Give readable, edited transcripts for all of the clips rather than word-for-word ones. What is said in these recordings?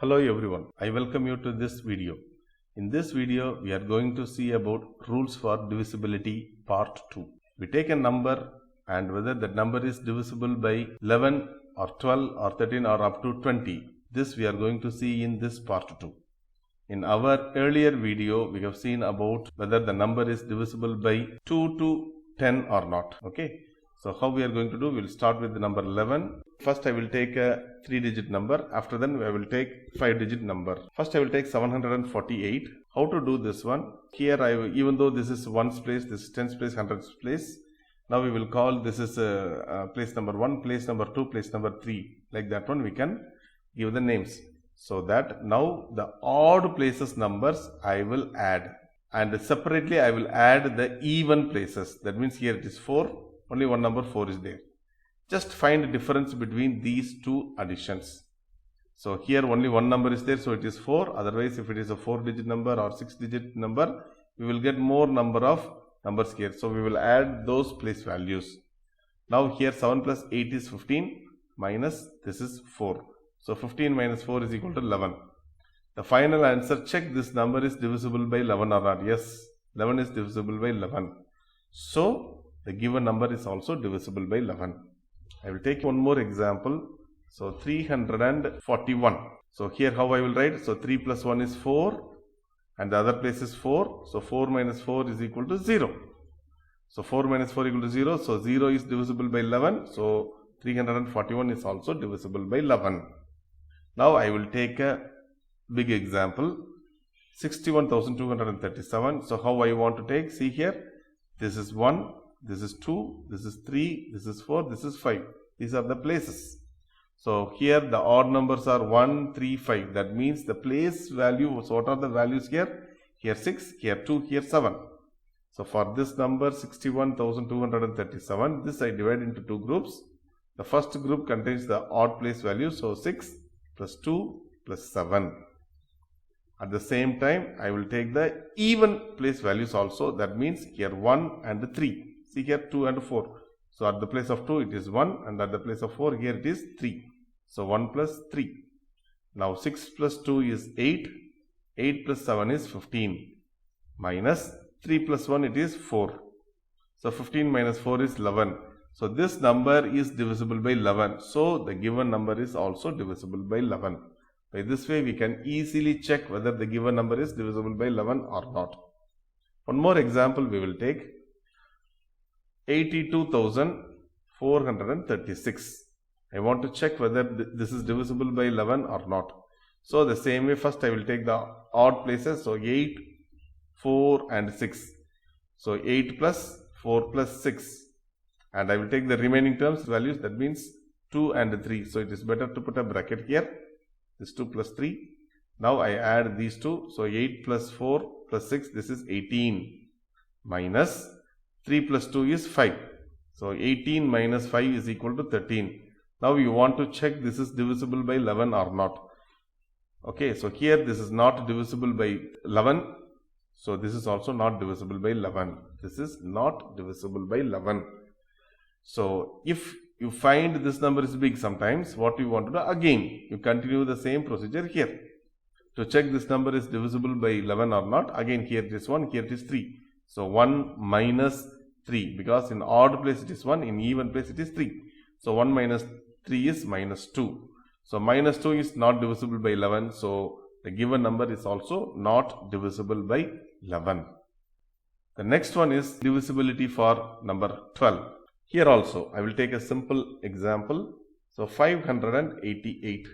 Hello everyone, I welcome you to this video. In this video, we are going to see about rules for divisibility part 2. We take a number and whether that number is divisible by 11 or 12 or 13 or up to 20. This we are going to see in this part 2. In our earlier video, we have seen about whether the number is divisible by 2 to 10 or not. Okay. So how we are going to do, we will start with the number 11. First I will take a 3-digit number. After then I will take 5-digit number. First I will take 748. How to do this one? Here even though this is ones place, this is tens place, hundreds place. Now we will call this is place number 1, place number 2, place number 3. Like that one we can give the names. So that now the odd places numbers I will add. And separately I will add the even places. That means here it is 4. Only one number 4 is there. Just find the difference between these two additions. So here only one number is there, so it is 4. Otherwise, if it is a 4-digit number or 6-digit number, we will get more number of numbers here. So we will add those place values. Now here 7 plus 8 is 15 minus this is 4. So 15 minus 4 is equal to 11. The final answer, check this number is divisible by 11 or not. Yes, 11 is divisible by 11. So the given number is also divisible by 11. I will take one more example. So 341. So here how I will write? So 3 plus 1 is 4 and the other place is 4. So 4 minus 4 is equal to 0. So 4 minus 4 equal to 0. So 0 is divisible by 11. So 341 is also divisible by 11. Now I will take a big example. 61,237. So how I want to take? See here. This is 1. This is 2, this is 3, this is 4, this is 5. These are the places. So here the odd numbers are 1, 3, 5. That means the place value, so what are the values here? Here 6, here 2, here 7. So for this number 61,237, this I divide into two groups. The first group contains the odd place value, so 6 plus 2 plus 7. At the same time, I will take the even place values also. That means here 1 and 3. See here 2 and 4. So at the place of 2 it is 1 and at the place of 4 here it is 3. So 1 plus 3. Now 6 plus 2 is 8. 8 plus 7 is 15. Minus 3 plus 1 it is 4. So 15 minus 4 is 11. So this number is divisible by 11. So the given number is also divisible by 11. By this way we can easily check whether the given number is divisible by 11 or not. One more example we will take. 82,436. I want to check whether this is divisible by 11 or not. So the same way, first I will take the odd places. So 8, 4 and 6. So 8 plus 4 plus 6. And I will take the remaining terms values. That means 2 and 3. So it is better to put a bracket here. This 2 plus 3. Now I add these two. So 8 plus 4 plus 6. This is 18. Minus 3 plus 2 is 5. So 18 minus 5 is equal to 13. Now you want to check this is divisible by 11 or not. Okay, so here this is not divisible by 11. So this is also not divisible by 11. This is not divisible by 11. So if you find this number is big sometimes, what you want to do? Again, you continue the same procedure here. To check this number is divisible by 11 or not. Again, here it is 1, here it is 3. So 1 minus 3, because in odd place it is 1, in even place it is 3. So 1 minus 3 is minus 2. So minus 2 is not divisible by 11. So the given number is also not divisible by 11. The next one is divisibility for number 12. Here also I will take a simple example. So 588.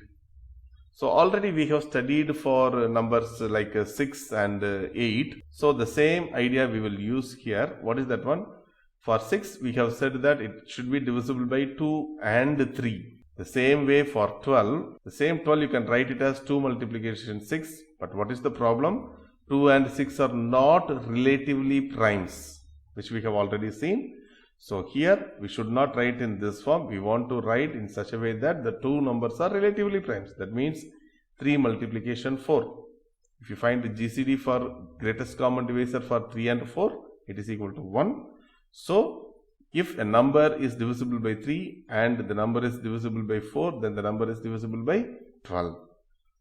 So already we have studied for numbers like 6 and 8. So the same idea we will use here. What is that one? For 6 we have said that it should be divisible by 2 and 3. The same way for 12. The same 12 you can write it as 2 multiplication 6. But what is the problem? 2 and 6 are not relatively primes, which we have already seen. So here we should not write in this form. We want to write in such a way that the two numbers are relatively primes. That means 3 multiplication 4. If you find the GCD for greatest common divisor for 3 and 4, it is equal to 1. So if a number is divisible by 3 and the number is divisible by 4, then the number is divisible by 12.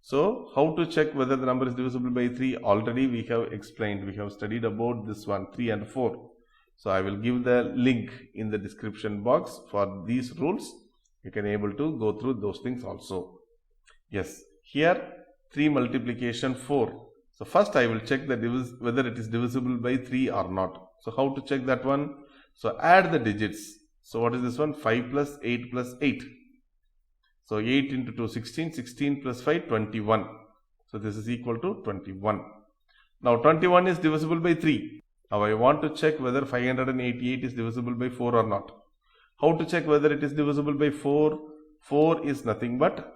So how to check whether the number is divisible by 3? Already we have explained, we have studied about this one, 3 and 4. So I will give the link in the description box for these rules. You can able to go through those things also. Yes, here 3 multiplication 4. So first I will check the whether it is divisible by 3 or not. So how to check that one? So add the digits. So what is this one? 5 plus 8 plus 8. So 8 into 2, 16, 16 plus 5, 21. So this is equal to 21. Now 21 is divisible by 3. Now I want to check whether 588 is divisible by 4 or not. How to check whether it is divisible by 4? 4 is nothing but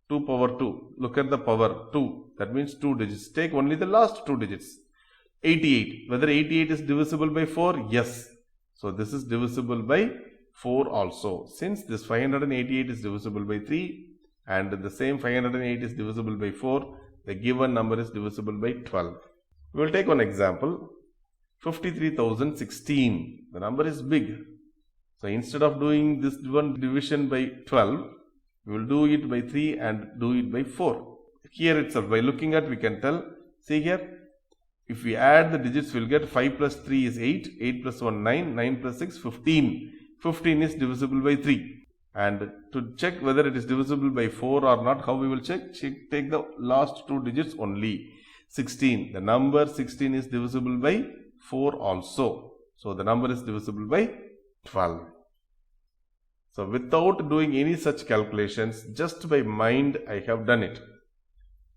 2 power 2. Look at the power 2. That means 2 digits. Take only the last 2 digits. 88. Whether 88 is divisible by 4? Yes. So this is divisible by 4 also. Since this 588 is divisible by 3 and the same 508 is divisible by 4, the given number is divisible by 12. We will take one example. 53,016. The number is big. So instead of doing this one division by 12, we will do it by 3 and do it by 4. Here itself, by looking at, we can tell. See here, if we add the digits, we will get 5 plus 3 is 8, 8 plus 1, 9, 9 plus 6, 15. 15 is divisible by 3. And to check whether it is divisible by 4 or not, how we will check? Take the last 2 digits only. 16. The number 16 is divisible by 4 also. So the number is divisible by 12. So without doing any such calculations, just by mind I have done it.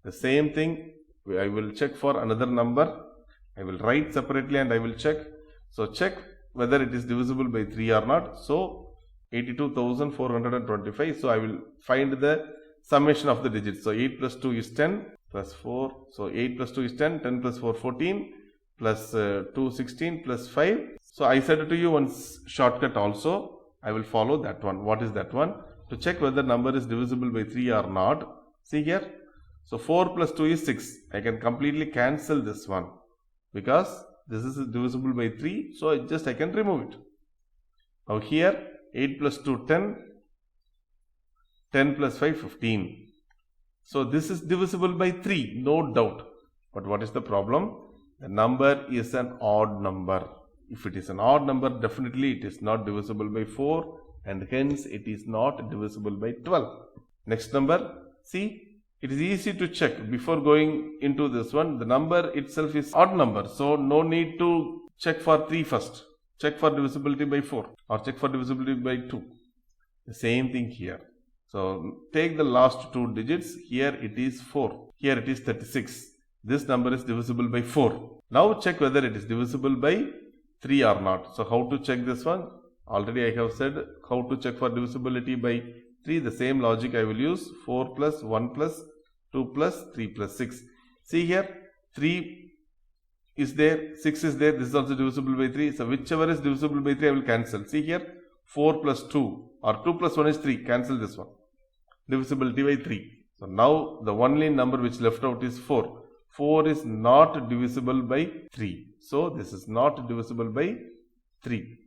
The same thing I will check for another number. I will write separately and I will check. So check whether it is divisible by 3 or not. So 82,425. So I will find the summation of the digits. So 8 plus 2 is 10 plus 4. So 8 plus 2 is 10. 10 plus 4, 14. Plus 2, 16 plus 5. So I said to you one shortcut also. I will follow that one. What is that one? To check whether number is divisible by 3 or not. See here. So 4 plus 2 is 6. I can completely cancel this one because this is divisible by 3. So I can remove it. Now here 8 plus 2, 10. 10 plus 5, 15. So this is divisible by 3. No doubt. But what is the problem? The number is an odd number. If it is an odd number, definitely it is not divisible by 4 and hence it is not divisible by 12. Next number, see, it is easy to check before going into this one. The number itself is odd number, so no need to check for 3 first. Check for divisibility by 4 or check for divisibility by 2. The same thing here. So take the last 2 digits. Here it is 4. Here it is 36. This number is divisible by 4. Now check whether it is divisible by 3 or not. So how to check this one? Already I have said how to check for divisibility by 3. The same logic I will use. 4 plus 1 plus 2 plus 3 plus 6. See here, 3 is there, 6 is there. This is also divisible by 3. So whichever is divisible by 3 I will cancel. See here, 4 plus 2 or 2 plus 1 is 3. Cancel this one. Divisibility by 3. So now the only number which left out is 4. 4 is not divisible by 3. So this is not divisible by 3.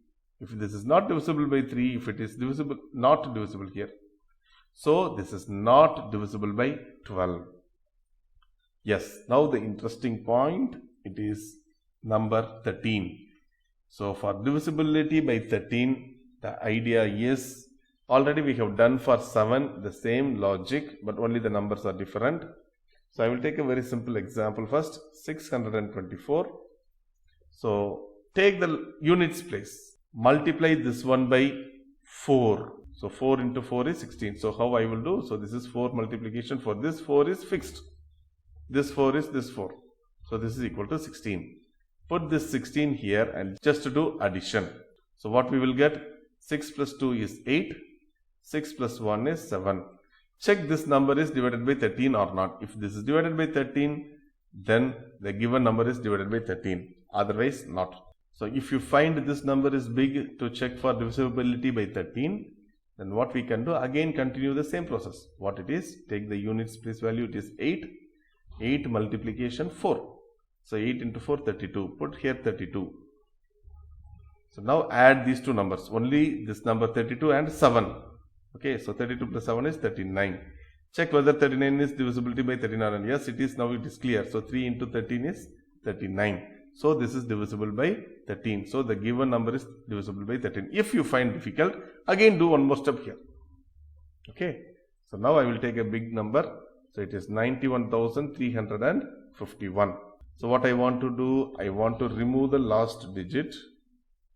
If this is not divisible by 3, if it is divisible, not divisible here. So this is not divisible by 12. Yes, now the interesting point, it is number 13. So for divisibility by 13, the idea is, already we have done for 7 the same logic, but only the numbers are different. So I will take a very simple example first, 624. So take the units place, multiply this one by 4. So 4 into 4 is 16. So how I will do? So this is 4 multiplication for this 4 is fixed. This 4 is this 4. So this is equal to 16. Put this 16 here and just do addition. So what we will get? 6 plus 2 is 8. 6 plus 1 is 7. Check this number is divided by 13 or not. If this is divided by 13, then the given number is divided by 13. Otherwise not. So if you find this number is big to check for divisibility by 13, then what we can do? Again continue the same process. What it is? Take the units place value. It is 8. 8 multiplication 4. So 8 into 4, 32. Put here 32. So now add these two numbers. Only this number 32 and 7. Okay, so 32 plus 7 is 39. Check whether 39 is divisibility by 13 or not. Yes, it is. Now it is clear. So 3 into 13 is 39. So this is divisible by 13. So the given number is divisible by 13. If you find difficult, again do one more step here. Okay. So now I will take a big number. So it is 91,351. So what I want to do, I want to remove the last digit,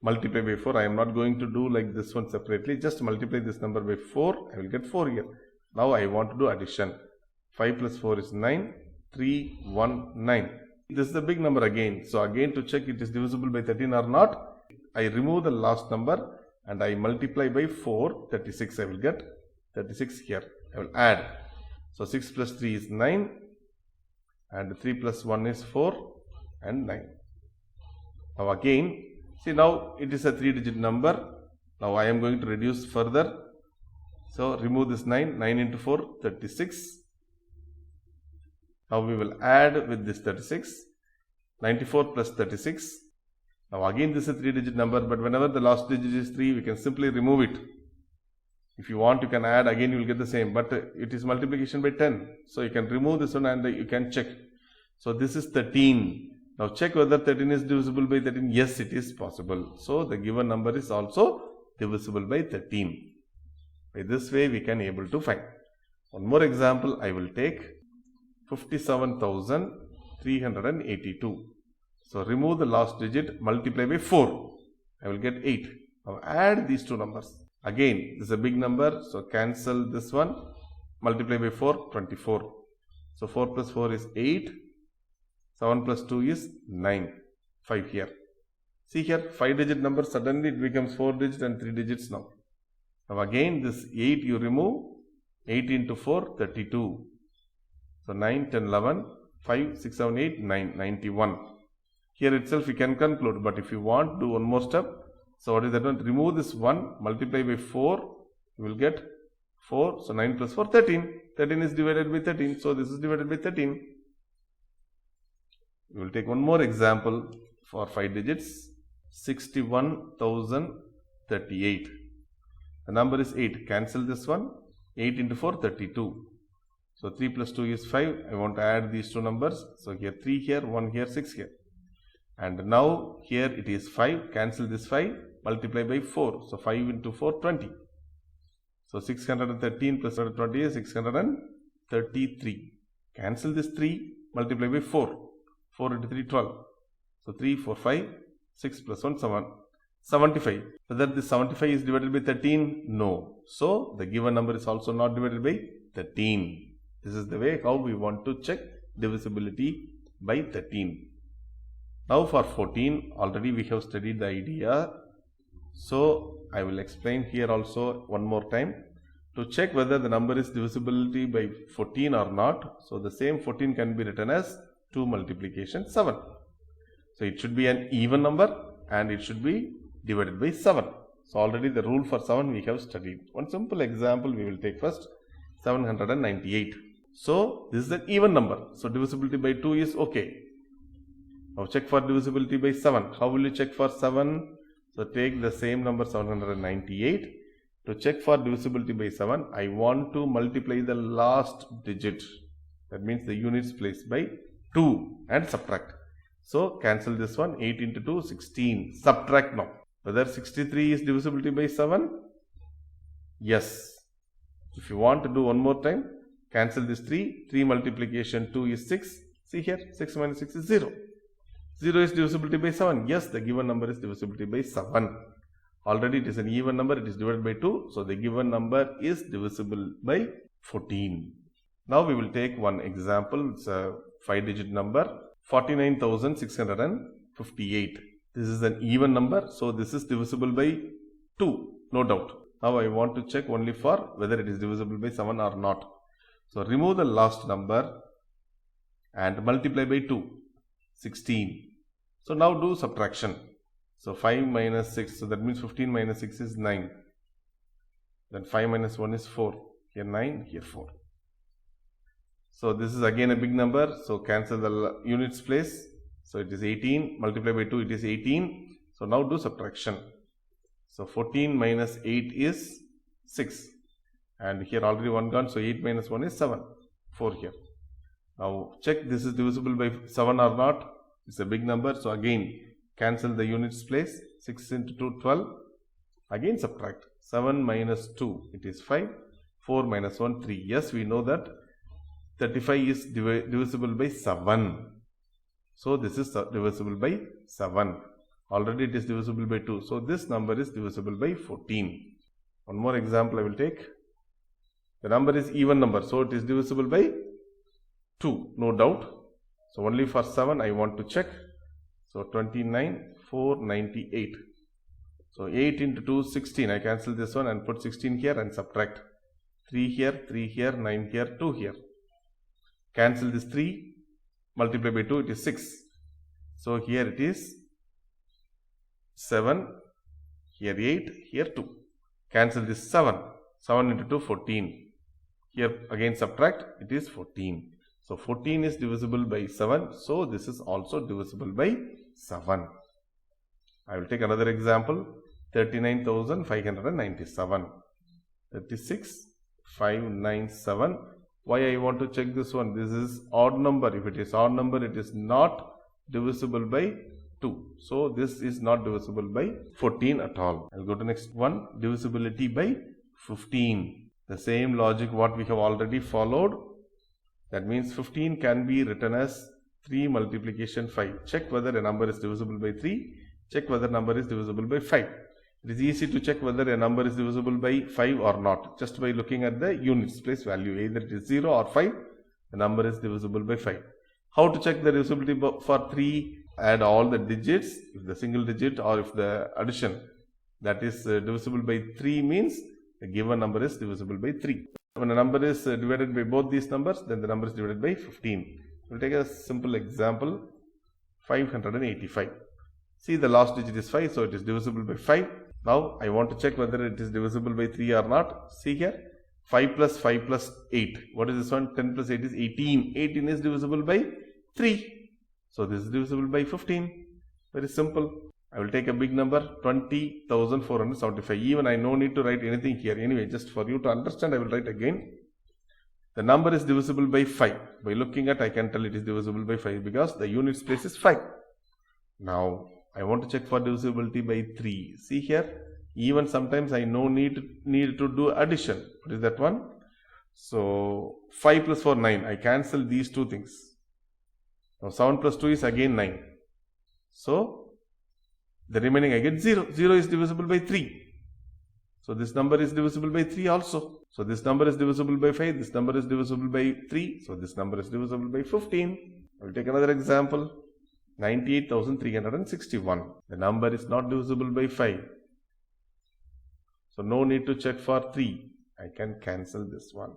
multiply by 4. I am not going to do like this one separately. Just multiply this number by 4. I will get 4 here. Now I want to do addition. 5 plus 4 is 9. 3, 1, 9. This is the big number again. So again, to check it is divisible by 13 or not, I remove the last number and I multiply by 4, 36. I will get 36 here. I will add. So 6 plus 3 is 9 and 3 plus 1 is 4 and 9. Now again, see, now it is a 3-digit number. Now I am going to reduce further. So remove this 9. 9 into 4, 36. Now we will add with this 36. 94 plus 36. Now again this is a 3-digit number, but whenever the last digit is 3, we can simply remove it. If you want, you can add, again you will get the same, but it is multiplication by 10. So you can remove this one and you can check. So this is 13. Now check whether 13 is divisible by 13. Yes, it is possible. So the given number is also divisible by 13. By this way we can able to find. One more example I will take. 57,382. So remove the last digit, multiply by 4. I will get 8. Now add these two numbers. Again, this is a big number, so cancel this one. Multiply by 4, 24. So 4 plus 4 is 8. 7 plus 2 is 9. 5 here. See here, 5-digit number, suddenly it becomes 4 digits and 3 digits now. Now again, this 8 you remove. 8 into 4, 32. So 9, 10, 11, 5, 6, 7, 8, 9, 91. Here itself we can conclude, but if you want, do one more step. So what is that one? Remove this 1, multiply by 4, you will get 4. So 9 plus 4, 13. 13 is divided by 13. So this is divided by 13. We will take one more example for 5 digits. 61,038. The number is 8. Cancel this one. 8 into 4, 32. So 3 plus 2 is 5. I want to add these two numbers. So here 3 here, 1 here, 6 here. And now here it is 5. Cancel this 5. Multiply by 4. So 5 into 4, 20. So 613 plus 20 is 633. Cancel this 3. Multiply by 4. 4 into 3, 12. So 3, 4, 5. 6 plus 1, 7. 75. Whether this 75 is divided by 13? No. So the given number is also not divided by 13. This is the way how we want to check divisibility by 13. Now for 14, already we have studied the idea. So I will explain here also one more time. To check whether the number is divisibility by 14 or not. So the same 14 can be written as 2 multiplication 7. So it should be an even number and it should be divided by 7. So already the rule for 7 we have studied. One simple example we will take first. 798. So this is an even number. So divisibility by 2 is okay. Now check for divisibility by 7. How will you check for 7? So take the same number 798. To check for divisibility by 7, I want to multiply the last digit. That means the units place by 2 and subtract. So cancel this one. 8 into 2, 16. Subtract now. Whether 63 is divisibility by 7? Yes. If you want to do one more time, cancel this 3. 3 multiplication 2 is 6. See here, 6 minus 6 is 0. 0 is divisibility by 7. Yes, the given number is divisibility by 7. Already it is an even number, it is divided by 2. So the given number is divisible by 14. Now we will take one example. It's a 5-digit number. 49,658. This is an even number. So this is divisible by 2. No doubt. Now I want to check only for whether it is divisible by 7 or not. So remove the last number and multiply by 2. 16. So now do subtraction. So 5 minus 6. So that means 15 minus 6 is 9. Then 5 minus 1 is 4. Here 9, here 4. So this is again a big number. So cancel the units place. So it is 18. Multiply by 2, it is 18. So now do subtraction. So 14 minus 8 is 6. and here already 1 gone, so 8 minus 1 is 7, 4 here. Now check this is divisible by 7 or not. It's a big number, so again cancel the units place. 6 into 2, 12. Again subtract. 7 minus 2, it is 5. 4 minus 1, 3. Yes, we know that 35 is divisible by 7. So this is divisible by 7. Already it is divisible by 2. So this number is divisible by 14. One more example I will take. The number is even number, so it is divisible by 2, no doubt. So only for 7 I want to check. So 29, 4, 98. So 8 into 2, 16. I cancel this one and put 16 here and subtract. 3 here, 3 here, 9 here, 2 here. Cancel this 3, multiply by 2, it is 6. So here it is 7, here 8, here 2. Cancel this 7. 7 into 2, 14. Here again subtract, it is 14. So 14 is divisible by 7. So this is also divisible by 7. I will take another example. 39,597. 36,597. Why I want to check this one? This is odd number. If it is odd number, it is not divisible by 2. So this is not divisible by 14 at all. I'll go to next one. Divisibility by 15. The same logic what we have already followed. That means 15 can be written as 3 multiplication 5. Check whether a number is divisible by 3. Check whether number is divisible by 5. It is easy to check whether a number is divisible by 5 or not. Just by looking at the units place value. Either it is 0 or 5. The number is divisible by 5. How to check the divisibility for 3? Add all the digits. If the single digit or if the addition that is divisible by 3 means the given number is divisible by 3. When a number is divided by both these numbers, then the number is divided by 15. We'll take a simple example. 585. See, the last digit is 5, so it is divisible by 5. Now I want to check whether it is divisible by 3 or not. See here, 5 plus 5 plus 8. What is this one? 10 plus 8 is 18. 18 is divisible by 3. So this is divisible by 15. Very simple. I will take a big number, 20,475. Even I no need to write anything here. Anyway, just for you to understand, I will write again. The number is divisible by 5. By looking at, I can tell it is divisible by 5 because the units place is 5. Now, I want to check for divisibility by 3. See here, even sometimes I no need to do addition. What is that one? So, 5 plus 4, 9. I cancel these two things. Now, 7 plus 2 is again 9. So, the remaining I get 0. 0 is divisible by 3. So this number is divisible by 3 also. So this number is divisible by 5. This number is divisible by 3. So this number is divisible by 15. I will take another example. 98,361. The number is not divisible by 5. So no need to check for 3. I can cancel this one.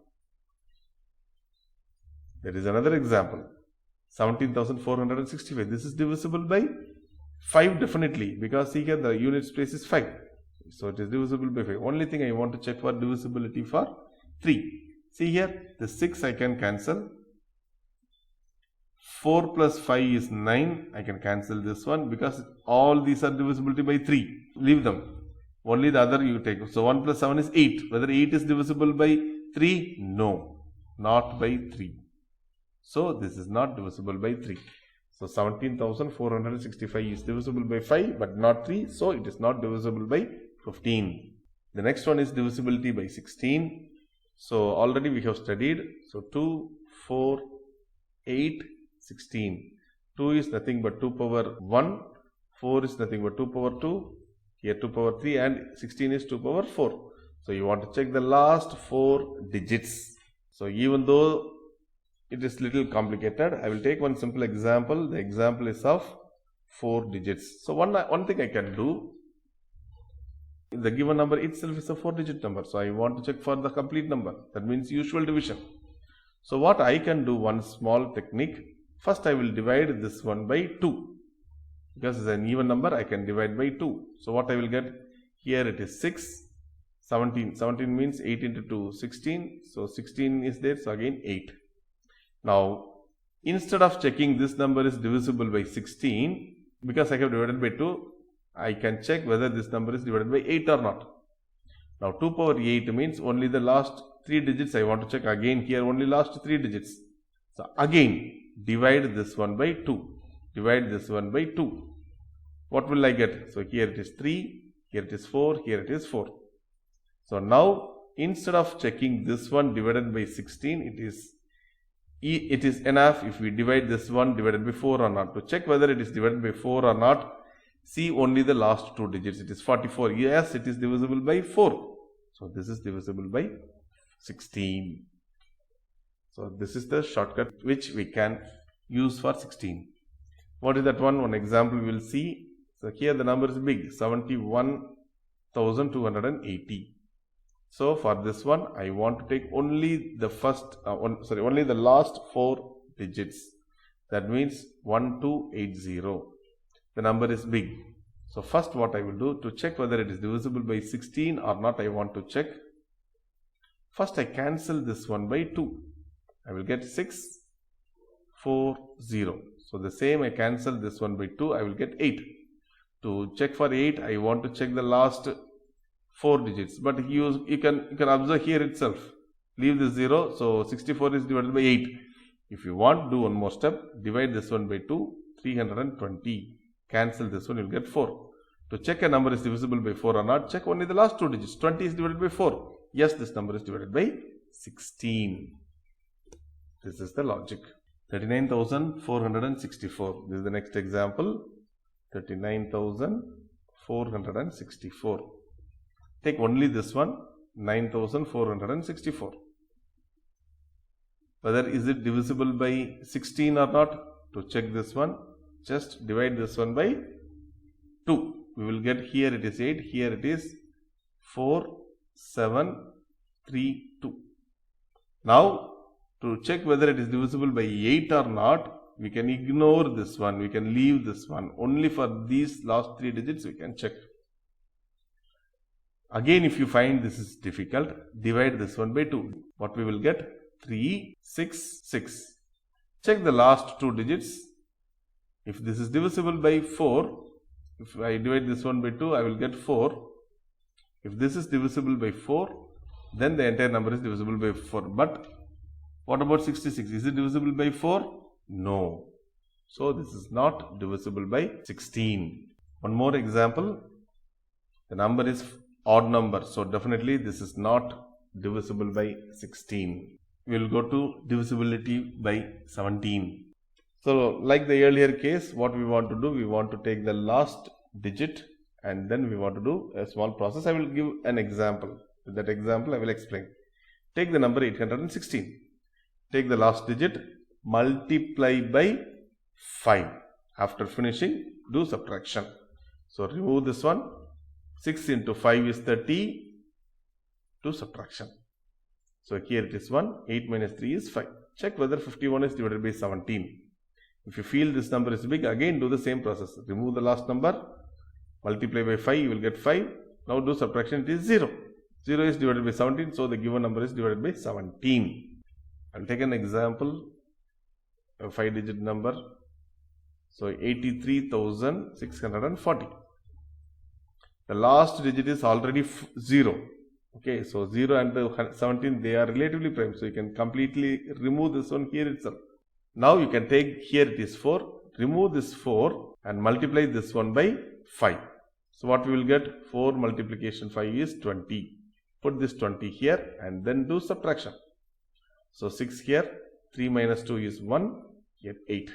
There is another example. 17,465. This is divisible by 5 definitely, because see here the units place is 5. So it is divisible by 5. Only thing I want to check for divisibility for 3. See here, the 6 I can cancel. 4 plus 5 is 9. I can cancel this one because all these are divisibility by 3. Leave them. Only the other you take. So 1 plus 7 is 8. Whether 8 is divisible by 3? No, not by 3. So this is not divisible by 3. So 17,465 is divisible by 5 but not 3. So it is not divisible by 15. The next one is divisibility by 16. So already we have studied. So 2, 4, 8, 16. 2 is nothing but 2 power 1. 4 is nothing but 2 power 2. Here 2 power 3 and 16 is 2 power 4. So you want to check the last 4 digits. So even though it is little complicated, I will take one simple example. The example is of 4 digits. So one thing I can do, the given number itself is a 4-digit number. So I want to check for the complete number. That means usual division. So what I can do, one small technique. First I will divide this one by 2. Because it's an even number, I can divide by 2. So what I will get? Here it is 6. 17. 17 means 8 into 2, 16. So 16 is there. So again 8. Now, instead of checking this number is divisible by 16, because I have divided by 2, I can check whether this number is divided by 8 or not. Now 2 power 8 means only the last 3 digits I want to check. Again here only last 3 digits. So again divide this one by 2. Divide this one by 2. What will I get? So here it is 3, here it is 4, here it is 4. So now instead of checking this one divided by 16, it is enough if we divide this one divided by 4 or not. To check whether it is divided by 4 or not, see only the last 2 digits. It is 44. Yes, it is divisible by 4. So this is divisible by 16. So this is the shortcut which we can use for 16. What is that one? One example we will see. So here the number is big, 71,280. So for this one, I want to take only the only the last 4 digits. That means 1280. The number is big. So first what I will do to check whether it is divisible by 16 or not, I want to check. First I cancel this one by 2. I will get 640. So the same I cancel this one by 2, I will get 8. To check for 8, I want to check the last 4 digits. But you can observe here itself. Leave this 0. So 64 is divided by 8. If you want, do one more step. Divide this one by 2. 320. Cancel this one, you will get 4. To check a number is divisible by 4 or not, check only the last 2 digits. 20 is divided by 4. Yes, this number is divided by 16. This is the logic. 39,464. This is the next example. 39,464. Take only this one, 9,464. Whether is it divisible by 16 or not? To check this one, just divide this one by 2. We will get here it is 8, here it is 4732. Now to check whether it is divisible by 8 or not, we can ignore this one, we can leave this one. Only for these last 3 digits we can check. Again, if you find this is difficult, divide this one by 2. What we will get? 366. Check the last 2 digits. If this is divisible by 4, if I divide this one by 2, I will get 4. If this is divisible by 4, then the entire number is divisible by 4. But what about 66? Is it divisible by 4? No. So this is not divisible by 16. One more example. The number is odd number. So definitely this is not divisible by 16. We will go to divisibility by 17. So like the earlier case, what we want to do, we want to take the last digit and then we want to do a small process. I will give an example. With that example, I will explain. Take the number 816. Take the last digit, multiply by 5. After finishing, do subtraction. So remove this one. 6 into 5 is 30. Do subtraction. So here it is 1. 8 minus 3 is 5. Check whether 51 is divided by 17. If you feel this number is big, again do the same process. Remove the last number, multiply by 5, you will get 5. Now do subtraction, it is 0. 0 is divided by 17, so the given number is divided by 17. I will take an example, a 5-digit number. So 83,640. The last digit is already 0. Okay, so 0 and the 17, they are relatively prime. So you can completely remove this one here itself. Now you can take, here it is 4, remove this 4 and multiply this one by 5. So what we will get? 4 multiplication 5 is 20. Put this 20 here and then do subtraction. So 6 here, 3 minus 2 is 1, here 8.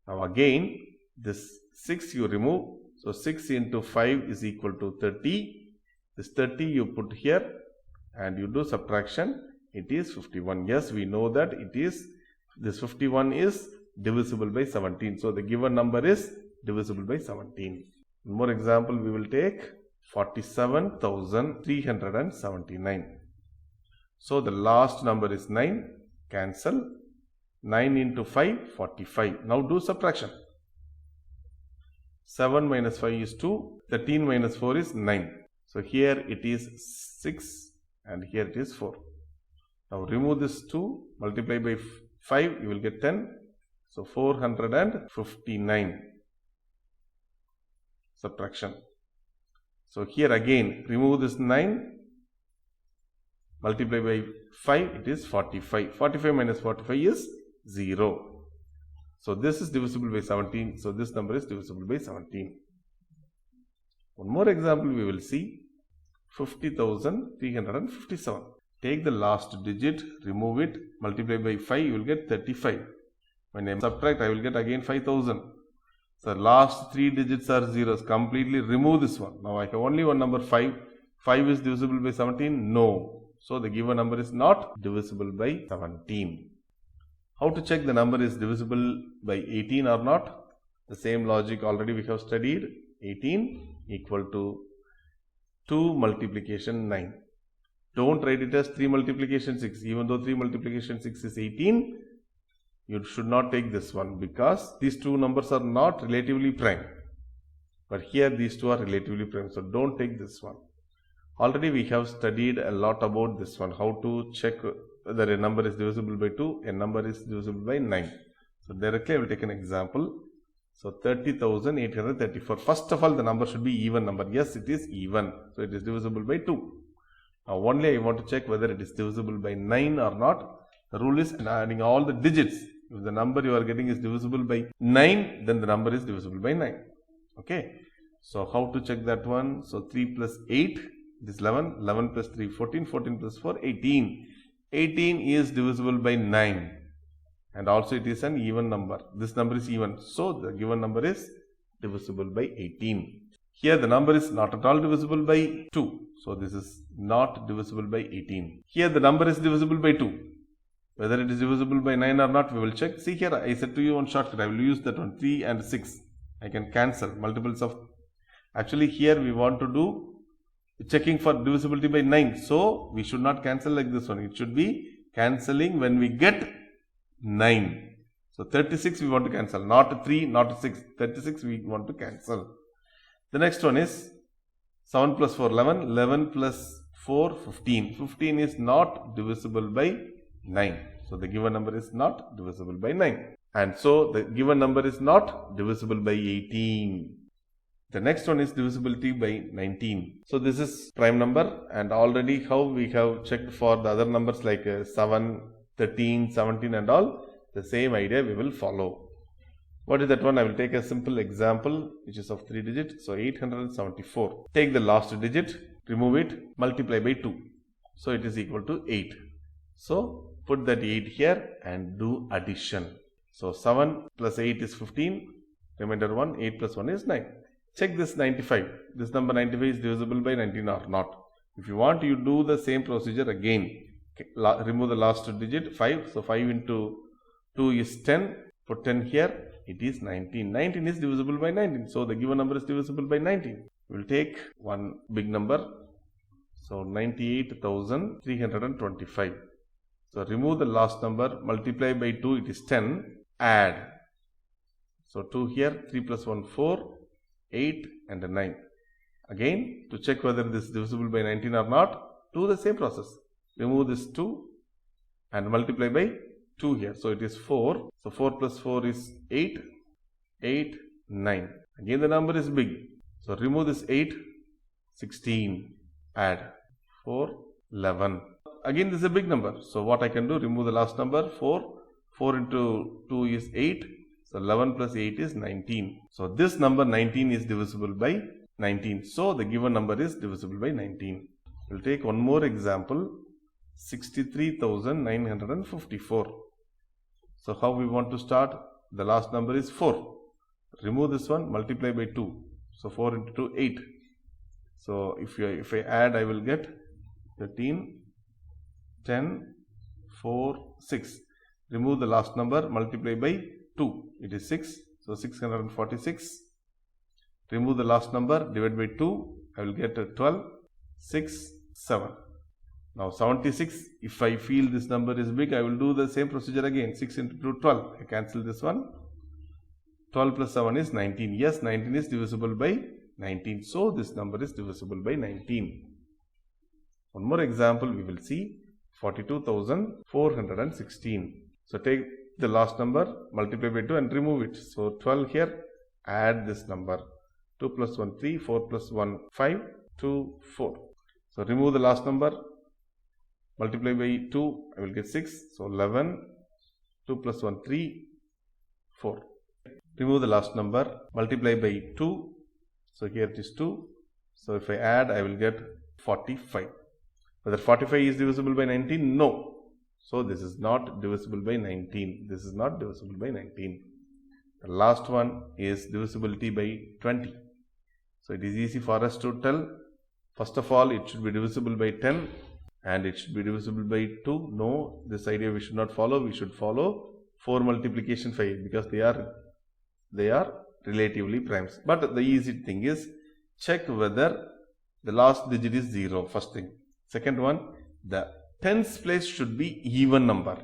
Now again, this 6 you remove. So 6 into 5 is equal to 30. This 30 you put here and you do subtraction. It is 51. Yes, we know that it is. This 51 is divisible by 17. So the given number is divisible by 17. One more example we will take. 47,379. So the last number is 9. Cancel. 9 into 5, 45. Now do subtraction. 7 minus 5 is 2. 13 minus 4 is 9. So here it is 6 and here it is 4. Now remove this 2, multiply by 5, you will get 10. So 459. Subtraction. So here again remove this 9, multiply by 5, it is 45. 45 minus 45 is 0. So this is divisible by 17. So this number is divisible by 17. One more example we will see. 50,357. Take the last digit, remove it, multiply by 5, you will get 35. When I subtract, I will get again 5,000. So last 3 digits are zeros. Completely remove this one. Now I have only one number 5. 5 is divisible by 17? No. So the given number is not divisible by 17. How to check the number is divisible by 18 or not? The same logic already we have studied. 18 equal to 2 multiplication 9. Don't write it as 3 multiplication 6. Even though 3 multiplication 6 is 18, you should not take this one because these two numbers are not relatively prime. But here these two are relatively prime. So don't take this one. Already we have studied a lot about this one. How to check whether a number is divisible by 2, a number is divisible by 9. So directly I will take an example. So 30,834. First of all, the number should be even number. Yes, it is even. So it is divisible by 2. Now only I want to check whether it is divisible by 9 or not. The rule is adding all the digits. If the number you are getting is divisible by 9, then the number is divisible by 9. Okay. So how to check that one? So 3 plus 8, it is 11. 11 plus 3, 14. 14 plus 4, 18. 18 is divisible by 9. And also it is an even number. This number is even. So the given number is divisible by 18. Here the number is not at all divisible by 2. So this is not divisible by 18. Here the number is divisible by 2. Whether it is divisible by 9 or not, we will check. See here, I said to you one shortcut. I will use that one. 3 and 6. I can cancel multiples of. Actually here we want to do checking for divisibility by 9. So we should not cancel like this one. It should be cancelling when we get 9. So 36 we want to cancel. Not 3, not 6. 36 we want to cancel. The next one is 7 plus 4, 11. 11 plus 4, 15. 15 is not divisible by 9. So the given number is not divisible by 9. And so the given number is not divisible by 18. The next one is divisibility by 19. So this is prime number, and already how we have checked for the other numbers like 7, 13, 17 and all, the same idea we will follow. What is that one? I will take a simple example which is of 3 digits. So 874. Take the last digit, remove it, multiply by 2. So it is equal to 8. So put that 8 here and do addition. So 7 plus 8 is 15. Remainder 1. 8 plus 1 is 9. Check this 95. This number 95 is divisible by 19 or not. If you want, you do the same procedure again. Remove the last digit 5. So 5 into 2 is 10. Put 10 here. It is 19. 19 is divisible by 19. So the given number is divisible by 19. We will take one big number. So 98,325. So remove the last number. Multiply by 2. It is 10. Add. So 2 here. 3 plus 1, 4. 8 and 9. Again, to check whether this is divisible by 19 or not, do the same process. Remove this 2 and multiply by 2 here. So it is 4. So 4 plus 4 is 8. 8, 9. Again the number is big. So remove this 8. 16. Add. 4, 11. Again this is a big number. So what I can do, remove the last number 4. 4 into 2 is 8. So 11 plus 8 is 19. So this number 19 is divisible by 19. So the given number is divisible by 19. We'll take one more example. 63,954. So how we want to start? The last number is 4. Remove this one, multiply by 2. So 4 into 2, 8. So if I add, I will get 13, 10, 4, 6. Remove the last number, multiply by 2. It is 6. So 646. Remove the last number, divide by 2. I will get 12, 6, 7. Now 76. If I feel this number is big, I will do the same procedure again. 6 into 2, 12. I cancel this one. 12 plus 7 is 19. Yes, 19 is divisible by 19. So this number is divisible by 19. One more example we will see. 42,416. So take the last number, multiply by 2 and remove it. So 12 here, add this number. 2 plus 1, 3, 4 plus 1, 5. 2, 4. So remove the last number, multiply by 2, I will get 6. So 11, 2 plus 1, 3, 4. Remove the last number, multiply by 2. So here it is 2. So if I add, I will get 45. Whether 45 is divisible by 19? No. So this is not divisible by 19. This is not divisible by 19. The last one is divisibility by 20. So it is easy for us to tell. First of all, it should be divisible by 10 and it should be divisible by 2. No, this idea we should not follow. We should follow 4 multiplication 5 because they are relatively primes. But the easy thing is check whether the last digit is 0. First thing. Second one, the tens place should be even number.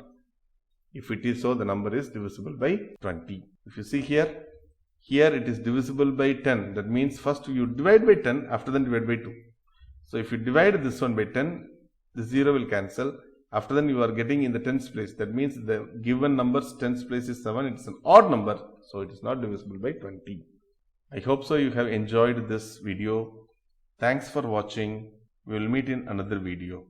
If it is so, the number is divisible by 20. If you see here it is divisible by 10. That means first you divide by 10, after then divide by 2. So if you divide this one by 10, the 0 will cancel. After then you are getting in the tens place. That means the given number's tens place is 7. It is an odd number. So it is not divisible by 20. I hope so you have enjoyed this video. Thanks for watching. We will meet in another video.